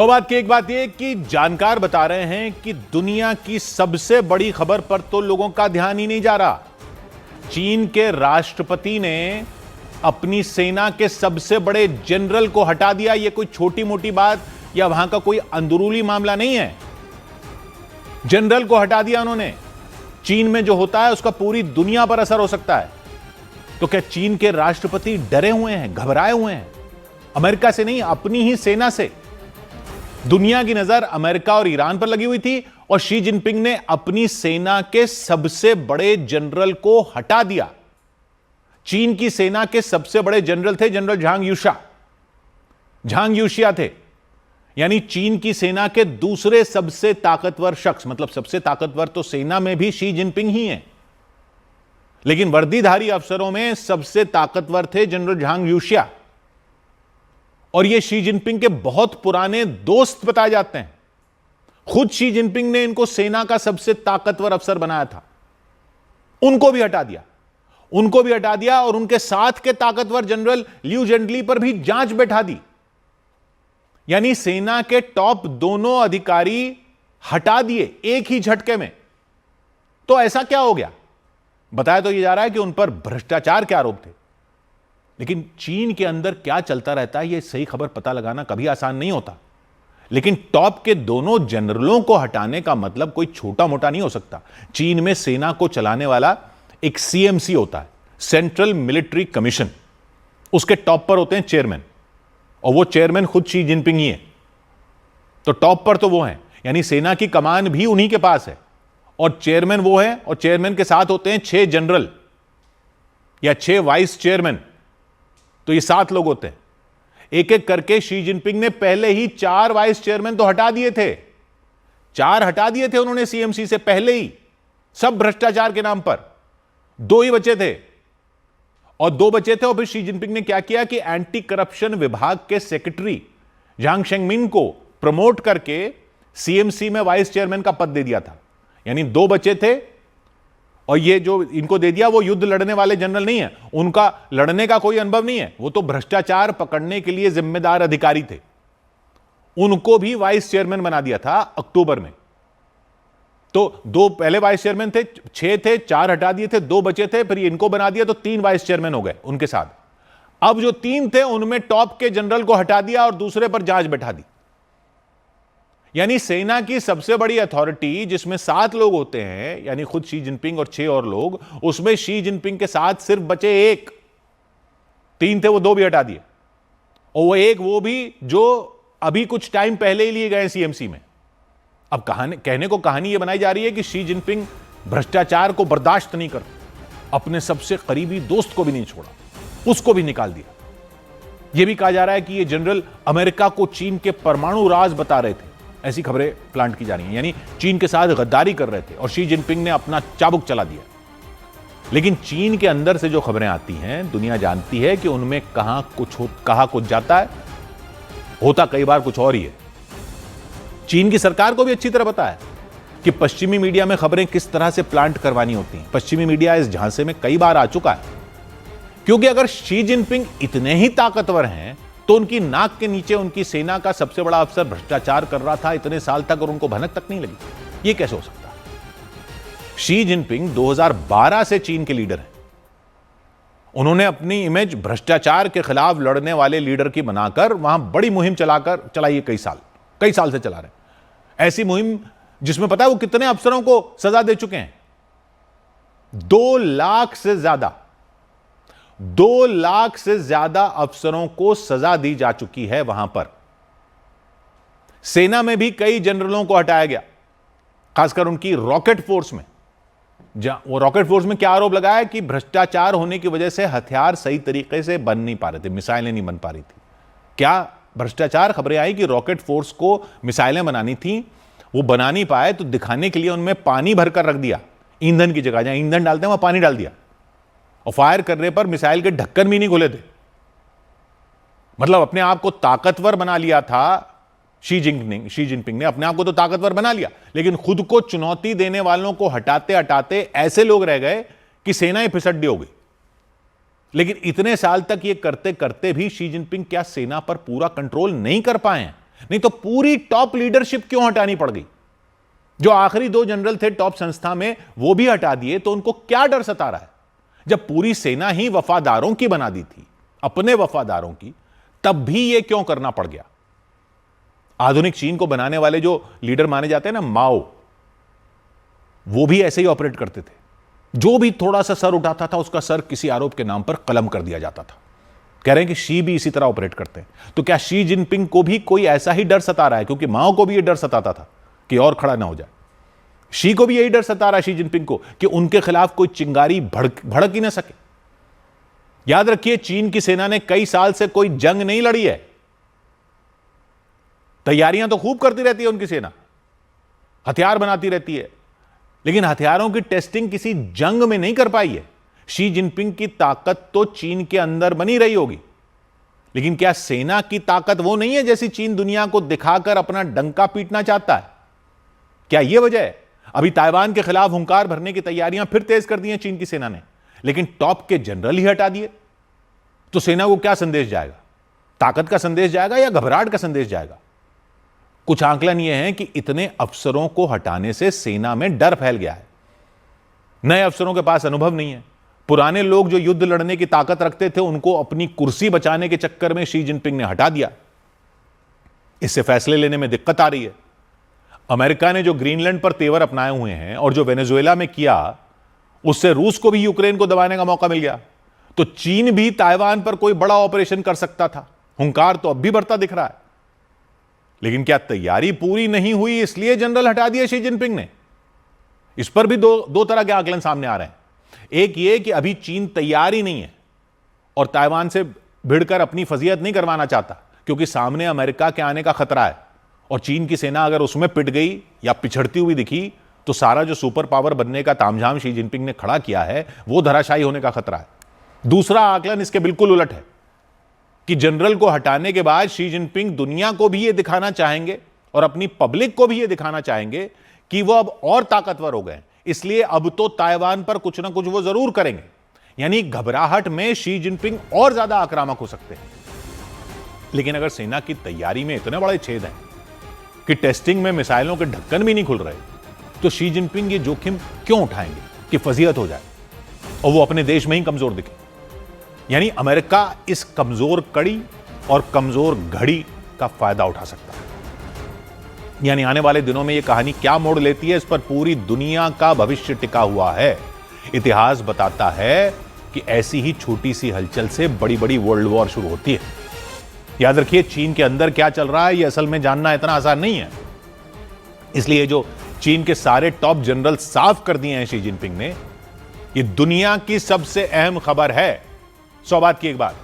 तो बात की एक बात यह कि जानकार बता रहे हैं कि दुनिया की सबसे बड़ी खबर पर तो लोगों का ध्यान ही नहीं जा रहा। चीन के राष्ट्रपति ने अपनी सेना के सबसे बड़े जनरल को हटा दिया। यह कोई छोटी मोटी बात या वहां का कोई अंदरूनी मामला नहीं है। जनरल को हटा दिया उन्होंने। चीन में जो होता है उसका पूरी दुनिया पर असर हो सकता है। तो क्या चीन के राष्ट्रपति डरे हुए हैं, घबराए हुए हैं? अमेरिका से नहीं, अपनी ही सेना से। दुनिया की नजर अमेरिका और ईरान पर लगी हुई थी और शी जिनपिंग ने अपनी सेना के सबसे बड़े जनरल को हटा दिया। चीन की सेना के सबसे बड़े जनरल थे जनरल झांग यूशिया थे, यानी चीन की सेना के दूसरे सबसे ताकतवर शख्स। मतलब सबसे ताकतवर तो सेना में भी शी जिनपिंग ही हैं, लेकिन वर्दीधारी अफसरों में सबसे ताकतवर थे जनरल झांग यूशिया। और ये शी जिनपिंग के बहुत पुराने दोस्त बताए जाते हैं। खुद शी जिनपिंग ने इनको सेना का सबसे ताकतवर अफसर बनाया था। उनको भी हटा दिया और उनके साथ के ताकतवर जनरल लियू जेंडली पर भी जांच बैठा दी। यानी सेना के टॉप दोनों अधिकारी हटा दिए एक ही झटके में। तो ऐसा क्या हो गया? बताया तो यह जा रहा है कि उन पर भ्रष्टाचार के आरोप थे, लेकिन चीन के अंदर क्या चलता रहता है यह सही खबर पता लगाना कभी आसान नहीं होता। लेकिन टॉप के दोनों जनरलों को हटाने का मतलब कोई छोटा मोटा नहीं हो सकता। चीन में सेना को चलाने वाला एक सीएमसी होता है, सेंट्रल मिलिट्री कमीशन। उसके टॉप पर होते हैं चेयरमैन, और वो चेयरमैन खुद शी जिनपिंग ही है। तो टॉप पर तो वो हैं, यानी सेना की कमान भी उन्हीं के पास है, और चेयरमैन वो है। और चेयरमैन के साथ होते हैं 6 जनरल या 6 वाइस चेयरमैन। तो ये 7 लोग होते हैं। एक एक करके शी जिनपिंग ने पहले ही 4 वाइस चेयरमैन तो हटा दिए थे। 4 हटा दिए थे उन्होंने सीएमसी से पहले ही, सब भ्रष्टाचार के नाम पर। 2 ही बचे थे, और 2 बचे थे। और फिर शी जिनपिंग ने क्या किया कि एंटी करप्शन विभाग के सेक्रेटरी जांग शेंगमिन को प्रमोट करके सीएमसी में वाइस चेयरमैन का पद दे दिया था। यानी 2 बचे थे, और ये जो इनको दे दिया वो युद्ध लड़ने वाले जनरल नहीं है, उनका लड़ने का कोई अनुभव नहीं है, वो तो भ्रष्टाचार पकड़ने के लिए जिम्मेदार अधिकारी थे। उनको भी वाइस चेयरमैन बना दिया था अक्टूबर में। तो 2 पहले वाइस चेयरमैन थे, 6 थे, 4 हटा दिए थे, 2 बचे थे, फिर इनको बना दिया तो 3 वाइस चेयरमैन हो गए उनके साथ। अब जो 3 थे उनमें टॉप के जनरल को हटा दिया और दूसरे पर जांच बैठा दी। यानी सेना की सबसे बड़ी अथॉरिटी जिसमें 7 लोग होते हैं, यानी खुद शी जिनपिंग और 6 और लोग, उसमें शी जिनपिंग के साथ सिर्फ बचे 1। 3 थे, वो 2 भी हटा दिए, और वो 1 वो भी जो अभी कुछ टाइम पहले ही लिए गए सीएमसी में। अब कहने को कहानी ये बनाई जा रही है कि शी जिनपिंग भ्रष्टाचार को बर्दाश्त नहीं करते, अपने सबसे करीबी दोस्त को भी नहीं छोड़ा, उसको भी निकाल दिया। यह भी कहा जा रहा है कि ये जनरल अमेरिका को चीन के परमाणु राज बता रहे थे। ऐसी खबरें प्लांट की जा रही हैं, यानी चीन के साथ गद्दारी कर रहे थे और शी जिनपिंग ने अपना चाबुक चला दिया। लेकिन चीन के अंदर से जो खबरें आती हैं, दुनिया जानती है कि उनमें कहां कुछ जाता है, होता कई बार कुछ और ही है। चीन की सरकार को भी अच्छी तरह पता है कि पश्चिमी मीडिया में खबरें किस तरह से प्लांट करवानी होती हैं। पश्चिमी मीडिया इस झांसे में कई बार आ चुका है, क्योंकि अगर शी जिनपिंग इतने ही ताकतवर हैं तो उनकी नाक के नीचे उनकी सेना का सबसे बड़ा अफसर भ्रष्टाचार कर रहा था इतने साल तक और उनको भनक तक नहीं लगी। यह कैसे हो सकता है? शी जिनपिंग 2012 से चीन के लीडर हैं। उन्होंने अपनी इमेज भ्रष्टाचार के खिलाफ लड़ने वाले लीडर की बनाकर वहां बड़ी मुहिम चलाई है। कई साल से चला रहे हैं ऐसी मुहिम, जिसमें पता है वो कितने अफसरों को सजा दे चुके हैं? 2 लाख से ज्यादा अफसरों को सजा दी जा चुकी है वहां पर। सेना में भी कई जनरलों को हटाया गया, खासकर उनकी रॉकेट फोर्स में। वो रॉकेट फोर्स में क्या आरोप लगाया कि भ्रष्टाचार होने की वजह से हथियार सही तरीके से बन नहीं पा रहे थे, मिसाइलें नहीं बन पा रही थी। क्या भ्रष्टाचार? खबरें आई कि रॉकेट फोर्स को मिसाइलें बनानी थी, वो बना नहीं पाए, तो दिखाने के लिए उनमें पानी भरकर रख दिया, ईंधन की जगह। जहां ईंधन डालते हैं वहां पानी डाल दिया, और फायर करने पर मिसाइल के ढक्कन भी नहीं खुले थे। मतलब अपने आप को ताकतवर बना लिया था शी जिनपिंग ने अपने आप को तो ताकतवर बना लिया, लेकिन खुद को चुनौती देने वालों को हटाते हटाते ऐसे लोग रह गए कि सेना ही फिसड्डी हो गई। लेकिन इतने साल तक ये करते करते भी शी जिनपिंग क्या सेना पर पूरा कंट्रोल नहीं कर पाए हैं? नहीं तो पूरी टॉप लीडरशिप क्यों हटानी पड़ गई? जो आखिरी 2 जनरल थे टॉप संस्था में वो भी हटा दिए, तो उनको क्या डर सता रहा है? जब पूरी सेना ही वफादारों की बना दी थी, अपने वफादारों की, तब भी ये क्यों करना पड़ गया? आधुनिक चीन को बनाने वाले जो लीडर माने जाते हैं ना, माओ, वो भी ऐसे ही ऑपरेट करते थे। जो भी थोड़ा सा सर उठाता था उसका सर किसी आरोप के नाम पर कलम कर दिया जाता था। कह रहे हैं कि शी भी इसी तरह ऑपरेट करते हैं। तो क्या शी जिनपिंग को भी कोई ऐसा ही डर सता रहा है? क्योंकि माओ को भी यह डर सताता था कि और खड़ा ना हो जाए। शी को भी यही डर सता रहा है, शी जिनपिंग को, कि उनके खिलाफ कोई चिंगारी भड़क ही ना सके। याद रखिए, चीन की सेना ने कई साल से कोई जंग नहीं लड़ी है। तैयारियां तो खूब करती रहती है उनकी सेना, हथियार बनाती रहती है, लेकिन हथियारों की टेस्टिंग किसी जंग में नहीं कर पाई है। शी जिनपिंग की ताकत तो चीन के अंदर बनी रही होगी, लेकिन क्या सेना की ताकत वो नहीं है जैसी चीन दुनिया को दिखाकर अपना डंका पीटना चाहता है? क्या यह वजह है? अभी ताइवान के खिलाफ हुंकार भरने की तैयारियां फिर तेज कर दी हैं चीन की सेना ने, लेकिन टॉप के जनरल ही हटा दिए। तो सेना को क्या संदेश जाएगा? ताकत का संदेश जाएगा या घबराहट का संदेश जाएगा? कुछ आंकलन यह है कि इतने अफसरों को हटाने से सेना में डर फैल गया है। नए अफसरों के पास अनुभव नहीं है। पुराने लोग जो युद्ध लड़ने की ताकत रखते थे, उनको अपनी कुर्सी बचाने के चक्कर में शी जिनपिंग ने हटा दिया। इससे फैसले लेने में दिक्कत आ रही है। अमेरिका ने जो ग्रीनलैंड पर तेवर अपनाए हुए हैं और जो वेनेजुएला में किया, उससे रूस को भी यूक्रेन को दबाने का मौका मिल गया। तो चीन भी ताइवान पर कोई बड़ा ऑपरेशन कर सकता था। हुंकार तो अब भी बढ़ता दिख रहा है, लेकिन क्या तैयारी पूरी नहीं हुई इसलिए जनरल हटा दिया शी जिनपिंग ने? इस पर भी दो तरह के आकलन सामने आ रहे हैं। एक ये कि अभी चीन तैयार ही नहीं है और ताइवान से भिड़कर अपनी फजीहत नहीं करवाना चाहता, क्योंकि सामने अमेरिका के आने का खतरा है और चीन की सेना अगर उसमें पिट गई या पिछड़ती हुई दिखी तो सारा जो सुपर पावर बनने का तामझाम शी जिनपिंग ने खड़ा किया है वो धराशायी होने का खतरा है। दूसरा आकलन इसके बिल्कुल उलट है कि जनरल को हटाने के बाद शी जिनपिंग दुनिया को भी यह दिखाना चाहेंगे और अपनी पब्लिक को भी यह दिखाना चाहेंगे कि वो अब और ताकतवर हो गए, इसलिए अब तो ताइवान पर कुछ ना कुछ वो जरूर करेंगे। यानी घबराहट में शी जिनपिंग और ज्यादा आक्रामक हो सकते हैं। लेकिन अगर सेना की तैयारी में इतने बड़े छेद हैं कि टेस्टिंग में मिसाइलों के ढक्कन भी नहीं खुल रहे, तो शी जिनपिंग ये जोखिम क्यों उठाएंगे कि फजीहत हो जाए और वो अपने देश में ही कमजोर दिखे? यानी अमेरिका इस कमजोर कड़ी और कमजोर घड़ी का फायदा उठा सकता है। यानी आने वाले दिनों में यह कहानी क्या मोड़ लेती है, इस पर पूरी दुनिया का भविष्य टिका हुआ है। इतिहास बताता है कि ऐसी ही छोटी सी हलचल से बड़ी बड़ी वर्ल्ड वॉर शुरू होती है। याद रखिए, चीन के अंदर क्या चल रहा है यह असल में जानना इतना आसान नहीं है। इसलिए जो चीन के सारे टॉप जनरल साफ कर दिए हैं शी जिनपिंग ने, यह दुनिया की सबसे अहम खबर है। 100 बात की एक बात।